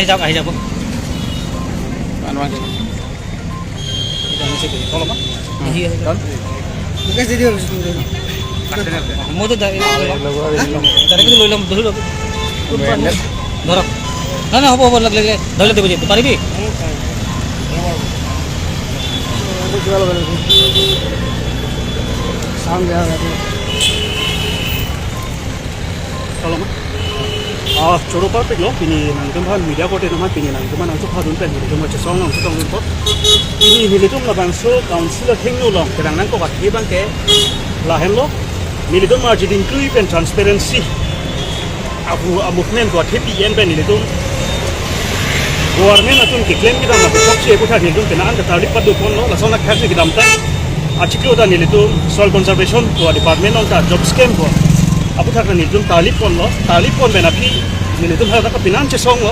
hijab hijab Anwang. Tolong pak. Iya. Bukan jadi habis itu. Mau tuh dari itu lo lam dulu. Dorong. Nah, apa lagi? Dale deh baju. Tari bi. Sampai ada. Tolong. Coro pa piglo pini nang tumhan media ko teman pini nang tuman ang tukha dun pen ni tuman chesong nang tutong dun ko ini militum la bangso council thengno long terang nang ko ka thebang ke la hemlo militum margin include and transparency abu a movement ko thepi yen pen militum government atun ki claim kita na sok che ko tha militum pena an ta lipat du kon no la sona khasi ki dam ta achiklo da militum soil conservation ko department on ta job scam ko aku tak ni jum talipon benapi ni jum hada ka pinan che song lo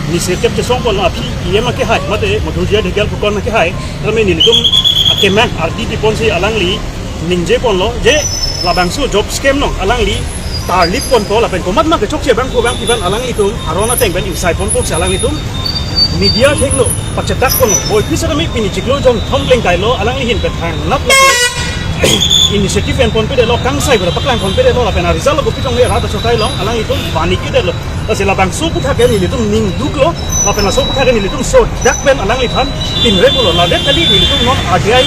ni sekep che song pon api iema ke hai mate modulja de gel pukon ke hai rame ni jum akeman RDP pon se alangli ningje pon lo je labang su job scam no alangli talipon to la pen komat ma ke chok che bang ko bang piban alangli tum arona teng ben inside pon pok alangli tum media theklo pachetak pon boy pisara me pini chiklo jong thomleng kai lo alangli hin pe thang nap la inisiatif yang konpede lo kangsai berapa klang konpede lo lapena rizal lo kupitong le rata sotai lo alang itu paniki deh lo kasi labang so putha ke ni litum ning duk lo lapena so putha ke ni litum so dak pen alang ithan tin re lo la det tadi ni litum non RTI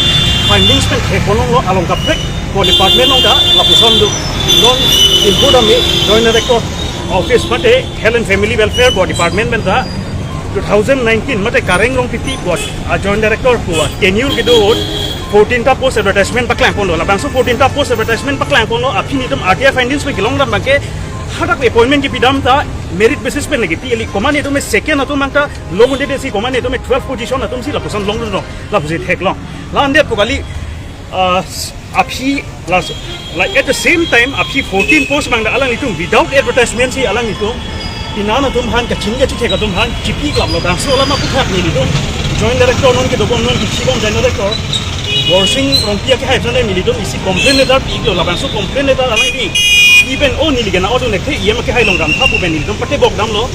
findings pen ke kono lo along kaprek ko department lo da lapuson du non info da me joint director office mate health and family welfare bo department ben da 2019 mate kareng rong pipi bo joint director ko tenure gitu 14 ta post advertisement paklang pon lo labang so 14 ta post advertisement paklang pon lo api ni tum RTI findings pe gilong ram bangke hadak appointment ki bidam ta merit basis pe lagi ti komane to me second atum mangta long de si komane to me 12 position atum si la posan long long la posit hek long la ande ko gali api like at the same time api 14 post mangda alang itum without advertisement si alang itum inana tum han ka chinga chi theka tum han chipi klab lo dang so la ma puthak ni itum joint director non ki dobon non ki chibom joint director Borsing rompia ke hai sana militum isi complain letter iglo labang so complain letter alang ni even o ni ligana auto nekhe iema ke hai long ram thapu ben militum pate bok dam lo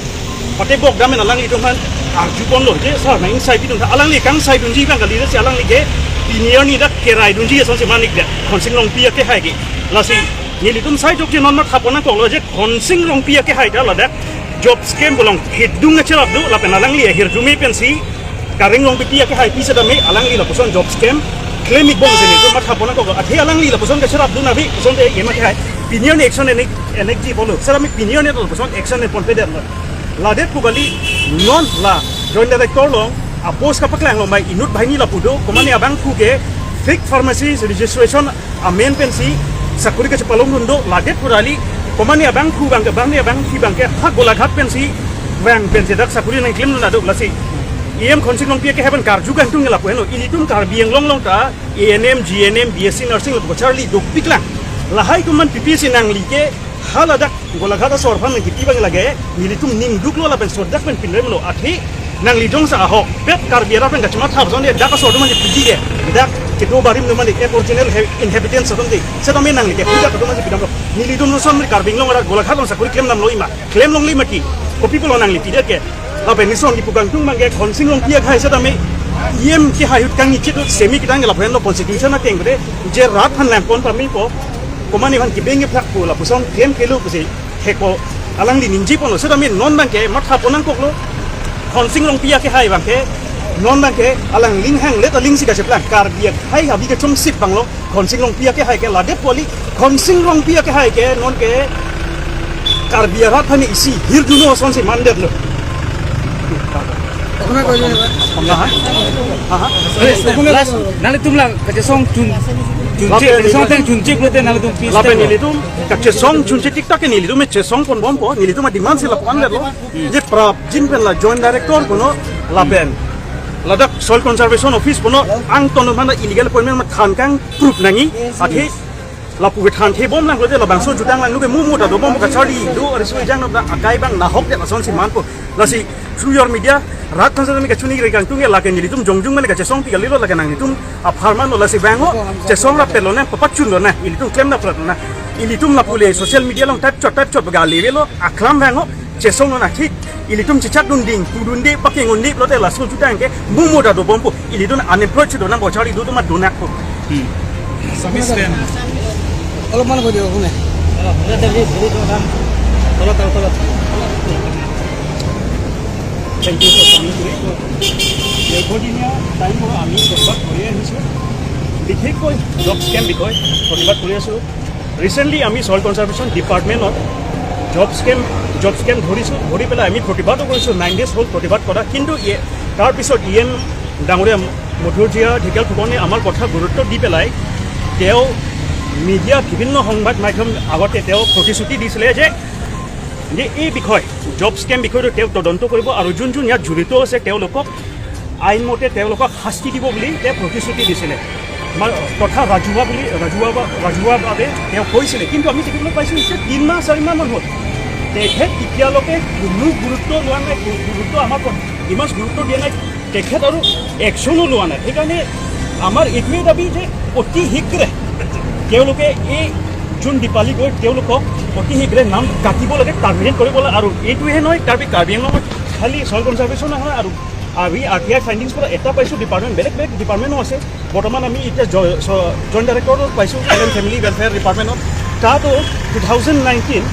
pate bok dam en alang ni tum han arju kon lo je sa nang sai bidun alang ni kang sai dun ji bang kali se alang ni ke pinier ni dak ke rai dun ji son se manik de khonsing rompia ke hai ki lasi militum sai jok je non ma thapona ko lo je khonsing rompia ke hai da la dak job scam bolong hidung ngecerap du la pen alang li hirjumi pensi karing long pipia ke hai pisa da me alang li la poson job scam claiming bong sini tu mat hapona ko athe alang li la poson ka serap du na bi poson de yema ke hai opinion action ne energy polo serami opinion ne poson action ne pon peder la det pugali non la joint director long apos ka paklang lo mai inut bhaini la pudo komani abang ku ke fake pharmacy registration amen pensi sakuri ka chapalong nundo la det purali komani abang ku bang ke bang ne abang ki bang ke hak bola ghat pensi bang pensi dak sakuri nang claim na do lasi em khonsing long pia ke heaven kar juga tung la ko helo ilitum kar biang long long ta ANM GNM BSc nursing lo charli dok piklang la hai kuman PPC nang li ke halada gola khata sor pham ki tibang lage ilitum ning duk lo la ben sor dak ben pinrem lo athi nang li dong sa ho pet kar biara ben gachma thap zon de dak sor man piji de dak ke do barim no man de original inhabitants sadom de sadom nang li ke puja ko man pidam ni li dum no son kar bing long ra gola khata sa kuri claim nam lo ima claim long li maki ko people nang li pide ke apa ni son di pugang tung mangge khonsing long pia khai sa dami yem ki hayut kang ni chitu semi kitang la phen lo constitution na teng de je rat han lam pon pami po komani han ki bengi phak ko la pusong kem kelu pusi heko alang li ninji pon sa dami non bangke matha ponang kok lo khonsing long pia ke hai bangke non bangke alang ling hang let a ling si ka cheplang kar bia hai ha bi ke chong sip bang lo khonsing long pia ke hai ke la de poli khonsing long pia ke hai ke non ke kar bia rat hani isi hir duno son si mandet lo Apa kau jadi? Nali tumla kaca song cun song teng cunci kulite nali tum pis. Lapen nili tum kaca song cunci tiktok nili tum kaca song pon bom po nili tum demand sila pon lo. Je prap jin pen la joint director kono lapen. Ladak soil conservation office kono ang tono mana illegal appointment ma khan kang proof nangi athi lapu ke than the bom lang lo je la bangso jutang lang lu ke mu da do bom ka chari do arisu jang na akai bang na hok de la son si man po lasi through your media rat kan sa mi ka chuni re kang tung la ke ni tum jongjung mane ka chesong pi galilo la ke nang ni tum a pharma no la si bango chesong la pelo na papat chun lo na ili tum claim na prat na ili tum la pule social media long type chot ga levelo aklam bango cesong na thik ilitum chichak dunding kudundi paking undi lote lasu juta engke mumoda do bompo ilidun unemployed chido na bochari do ma donak ko Submission. অলপমান কৈ দিয়ক শুনে Thank you for coming today. দীৰ্ঘদিনীয়া টাইমৰ আমি প্ৰতিবাদ কৰি আহিছোঁ বিশেষকৈ জব স্কেম বিষয়ে প্ৰতিবাদ কৰি আছোঁ ৰিচেণ্টলি আমি ছইল কনজাৰ্ভেশ্যন ডিপাৰ্টমেণ্টত জব স্কেম ধৰি পেলাই আমি প্ৰতিবাদো কৰিছোঁ 9 days হ'ল প্ৰতিবাদ কৰা কিন্তু তাৰপিছত ডাঙৰীয়া মধুৰজিয়া ঢেকীয়াল ফুকনে আমাৰ কথা গুৰুত্ব দি পেলাই তেওঁ মিডিয়া বিভিন্ন সংবাদ মাধ্যম আগতে তেওঁ প্ৰতিশ্ৰুতি দিছিলে যে এই বিষয় জব স্কেম বিষয়টো তেওঁ তদন্ত কৰিব আৰু যোন ইয়াত জড়িত আছে তেওঁলোকক আইনমতে তেওঁলোকক শাস্তি দিব বুলি তেওঁ প্ৰতিশ্ৰুতি দিছিলে কথা ৰাজহুৱাভাৱে তেওঁ কৈছিলে কিন্তু আমি দেখিবলৈ পাইছোঁ যে 3 মাহ 4 মাহ মান হ'ল তেখেত এতিয়ালৈকে কোনো গুৰুত্ব লোৱা নাই গুৰুত্ব আমাৰ ইমান গুৰুত্ব দিয়া নাই তেখেত আৰু একশ্যনো লোৱা নাই সেইকাৰণে আমাৰ এইটোৱে দাবী যে অতি শীঘ্ৰে তেওঁলোকে এই যোন দীপালী গৈ তেওঁলোকক অতি শীঘ্ৰে নাম কাটিব লাগে টাৰ্মিনেট কৰিব লাগে আৰু এইটোহে নহয় কাৰ্বি আংলঙত খালি ছইল কনজাৰ্ভেশ্যন নহয় আৰু আমি RTI ফাইণ্ডিংছ পৰা এটা পাইছোঁ ডিপাৰ্টমেণ্ট বেলেগ ডিপাৰ্টমেণ্টো আছে বৰ্তমান আমি এতিয়া জইণ্ট ডাইৰেক্টৰত পাইছোঁ ফেমিলি ৱেলফেয়াৰ ডিপাৰ্টমেণ্টত তাতো 2019ত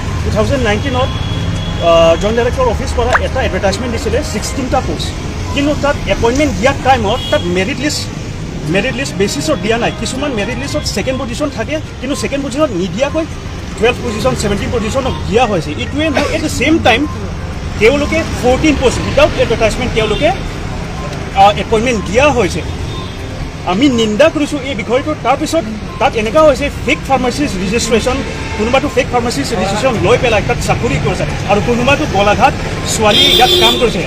জইণ্ট ডাইৰেক্টৰ অফিচ পৰা এটা এডভাৰটাইজমেণ্ট দিছিলে 16টা পোষ্ট কিন্তু তাত এপইণ্টমেণ্ট দিয়াৰ টাইমত তাত মেৰিট লিষ্ট বেচিছত দিয়া নাই কিছুমান মেৰিট লিষ্টত ছেকেণ্ড পজিশ্যন থাকে কিন্তু ছেকেণ্ড পজিশ্যনত নিদিয়াকৈ 12 পজিশ্যন 17 পজিশ্যনক দিয়া হৈছে এইটোৱে নহয় এট দ্য ছেইম টাইম তেওঁলোকে 14 পোষ্ট উইদাউট এডভাৰটাইজমেণ্ট তেওঁলোকে এপইণ্টমেণ্ট দিয়া হৈছে আমি নিন্দা কৰিছোঁ এই বিষয়টো তাৰপিছত তাত এনেকুৱা হৈছে ফেক ফাৰ্মাচিজ ৰেজিষ্ট্ৰেশ্যন কোনোবাটো ফেক ফাৰ্মাচিজ ৰেজিষ্ট্ৰেশ্যন লৈ পেলাই তাত চাকৰি কৰিছে আৰু কোনোবাটো গোলাঘাট ছোৱালী ইয়াত কাম কৰিছে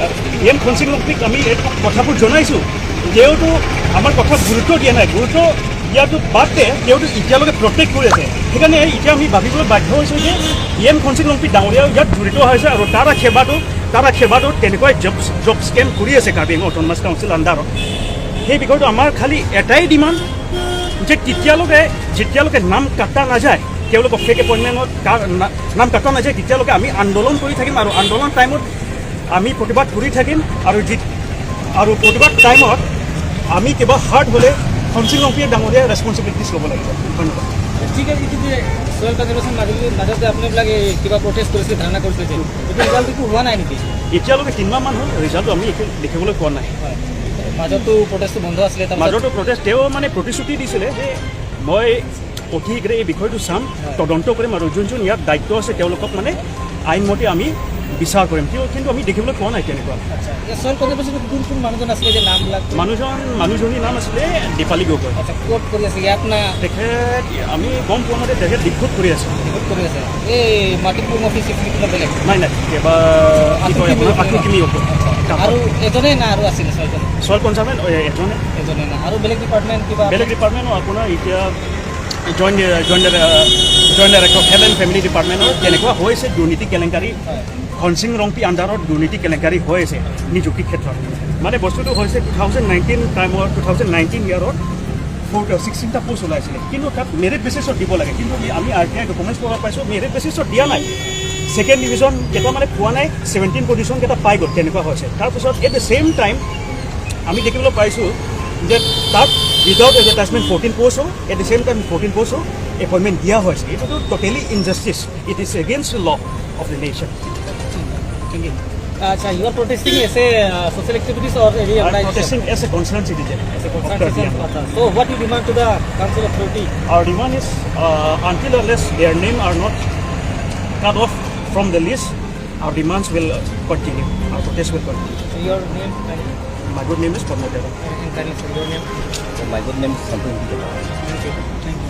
খনসিং লংপিক আমি এই কথাবোৰ জনাইছোঁ তেওঁতো আমাৰ কথাত গুৰুত্ব দিয়া নাই গুৰুত্ব দিয়াটো বাদে তেওঁতো এতিয়ালৈকে প্ৰটেক্ট কৰি আছে সেইকাৰণে এতিয়া আমি ভাবিবলৈ বাধ্য হৈছোঁ যে খনসিং লংপিক ডাঙৰীয়াও ইয়াত জড়িত হৈছে আৰু তাৰ সেৱাটো তেনেকুৱাই জব স্কেম কৰি আছে কাৰ্বি আংলং অট'নমাছ কাউন্সিল আণ্ডাৰত সেই বিষয়টো আমাৰ খালি এটাই ডিমাণ্ড যে যেতিয়ালৈকে নাম কাটা নাযায় তেওঁলোকক ফেক এপইণ্টমেণ্টত নাম কাটা নাযায় তেতিয়ালৈকে আমি আন্দোলন কৰি থাকিম আৰু আন্দোলন টাইমত আমি প্ৰতিবাদ কৰি থাকিম আৰু প্ৰতিবাদ টাইমত আমি কিবা হাৰ্ড হ'লে খনসিং লংপিয়ে ডাঙৰীয়া ৰেছপনচিবিলিটিছ ল'ব লাগিব ধন্যবাদ ঠিক আছে এইটো যে ছইল কনজাৰ্ভেশ্যন মাজতে আপোনালোকে কিবা প্ৰটেষ্ট কৰিছে ধাৰণা কৰিছে যে এইটো ৰিজাল্টটো হোৱা নাই নেকি এতিয়ালৈকে 3 মাহ মান হ'ল ৰিজাল্টটো আমি দেখিবলৈ পোৱা নাই মাজতো প্ৰটেষ্টটো বন্ধ আছিলে মাজতো প্ৰটেষ্ট তেওঁ মানে প্ৰতিশ্ৰুতি দিছিলে যে মই অতি শীঘ্ৰে এই বিষয়টো চাম তদন্ত কৰিম আৰু যোন ইয়াত দায়িত্ব আছে তেওঁলোকক মানে আইনমতে আমি বিচাৰ কৰিম কিন্তু আমি দেখিবলৈ পোৱা নাই তেনেকুৱা ছইল কনজাৰ্ভেশ্যনত কোন মানুহজন আছিলে যে নামবিলাক মানুহজনীৰ নাম আছিলে দীপালী গগৈ ক'ত কৰি আছে ইয়াত না তেখেত আমি গম পোৱা মতে তেখেত দিশত কৰি আছে এই মাটিপুৰ অফিচ বেলেগ নাই এবাৰ কি কয় আপোনাৰ কিমি আৰু এজনে না আৰু আছিলে ছইল কনজাৰ্ভেণ্ট এজনে না আৰু বেলেগ ডিপাৰ্টমেণ্টো আপোনাৰ এতিয়া joint director health and family ডিপাৰ্টমেণ্টৰ তেনেকুৱা হৈছে দুৰ্নীতি কেলেংকাৰী খনসিং লংপি আণ্ডাৰত দুৰ্নীতি কেলেংকাৰী হৈ আছে নিযুক্তিৰ ক্ষেত্ৰত মানে বস্তুটো হৈছে 2019 ইয়াৰত 16টা পোষ্ট ওলাইছিলে কিন্তু তাত মেৰিট বেচিছত দিব লাগে কিন্তু আমি RTI ডকুমেণ্টছ পোৱা পাইছোঁ মেৰিট বেচিছত দিয়া নাই ছেকেণ্ড ডিভিজন কেইটা মানে পোৱা নাই 17 পজিশ্যন কেইটা পাই গ'ল তেনেকুৱা হৈছে তাৰপিছত এট দ্য ছেইম টাইম আমি দেখিবলৈ পাইছোঁ যে তাত উইদাউট এডভাৰটাইজমেণ্ট 14 পোষ্টো এট দ্য ছেইম টাইম 14 পোষ্টো এপইণ্টমেণ্ট দিয়া হৈছে এইটোতো totally injustice it is against law of the nation Acha, you are protesting as a social activities or any I'm protesting as a concerned citizen. So what you demand to the council authority? Our demand is until unless their name are not cut off from the list, our demands will continue. Our protest will continue. So your name? My good name is Padma Deva. And your name? My good name is Santosh. Thank you.